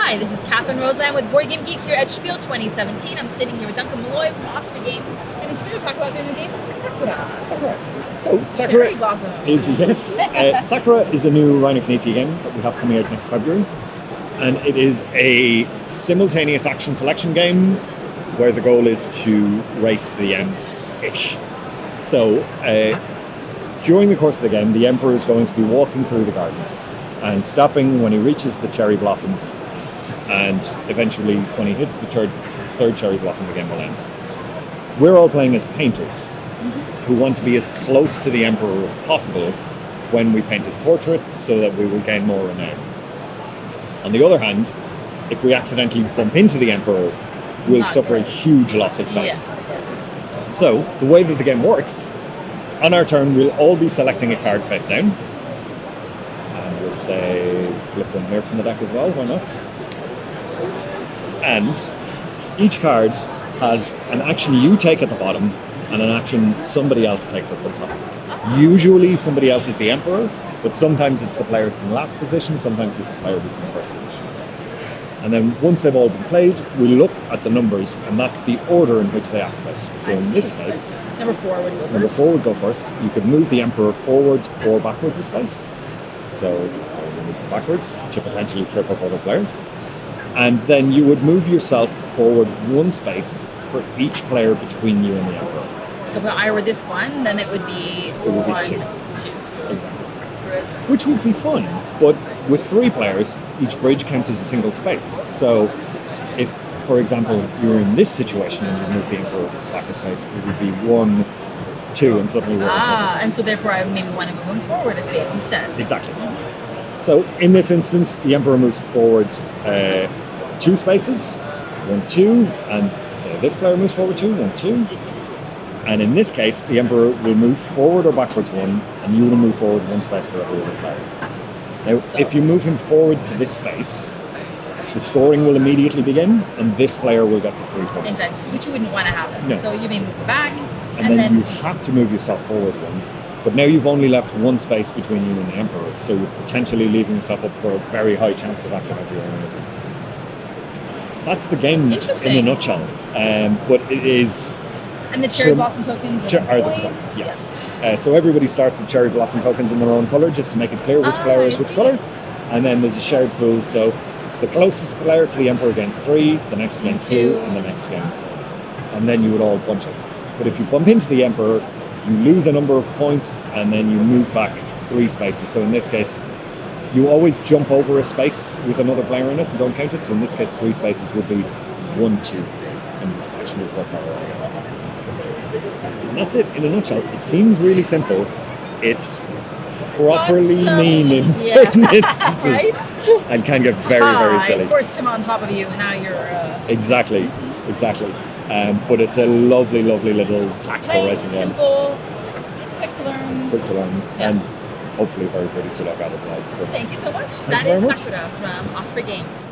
Hi, this is Catherine Roseland with Board Game Geek here at SPIEL 2017. I'm sitting here with Duncan Malloy from SPIEL Games, and he's here to talk about the new game, Sakura. So Sakura Cherry Blossom. Sakura is a new Rhino Knizia game that we have coming out next February, and it is a simultaneous action selection game where the goal is to race to the end-ish. So during the course of the game, the Emperor is going to be walking through the gardens and stopping when he reaches the cherry blossoms, and eventually when he hits the third cherry blossom, the game will end. We're all playing as painters who want to be as close to the Emperor as possible when we paint his portrait so that we will gain more renown. On the other hand, if we accidentally bump into the Emperor, we'll suffer a huge loss of face. Yeah. So the way that the game works, on our turn we'll all be selecting a card face down. And we'll say flip one here from the deck as well, why not? And each card has an action you take at the bottom and an action somebody else takes at the top. Usually somebody else is the Emperor, but sometimes it's the player who's in last position, sometimes it's the player who's in first position. And then once they've all been played, we look at the numbers, and that's the order in which they activate. So in this case, Number 4 would go first. Number 4 would go first. You could move the Emperor forwards or backwards a space. So we move it backwards to potentially trip up other players. And then you would move yourself forward one space for each player between you and the Emperor. So if I were this one, then it would be 2. 2. Exactly. Which would be fun, but with 3 players, each bridge counts as a single space. So if, for example, you're in this situation and you move the Emperor back a space, it would be 1, 2, and suddenly we're on top. And so therefore I maybe want to move him forward a space instead. Exactly. So in this instance, the Emperor moves forward 2 spaces, 1, 2, and so this player moves forward 2, 1, 2. And in this case, the Emperor will move forward or backwards 1, and you will move forward 1 space for every other player. Now, if you move him forward to this space, the scoring will immediately begin, and this player will get the 3 points. Exactly, which you wouldn't want to happen. No. So you may move it back, and then you have to move yourself forward 1. But now you've only left 1 space between you and the Emperor, so you're potentially leaving yourself up for a very high chance of accidentally running it. That's the game in a nutshell. But it is... And the cherry blossom tokens are the points, yes. So everybody starts with cherry blossom tokens in their own colour, just to make it clear which player is which colour. And then there's a shared pool, so the closest player to the Emperor gains 3, the next gains 2, and the next game. And then you would all bunch up. But if you bump into the Emperor, you lose a number of points, and then you move back 3 spaces. So in this case, you always jump over a space with another player in it and don't count it. So in this case, 3 spaces would be 1, 2, and actually move that way. And that's it in a nutshell. It seems really simple. It's properly mean in certain instances, right? And can get very, very silly. I forced him on top of you, and now you're... Exactly. But it's a lovely, lovely little tactical racing game. Simple, quick to learn. And hopefully very pretty to look at as well. So. Thank you so much. Thank that you is very much. Sakura from SPIEL Games.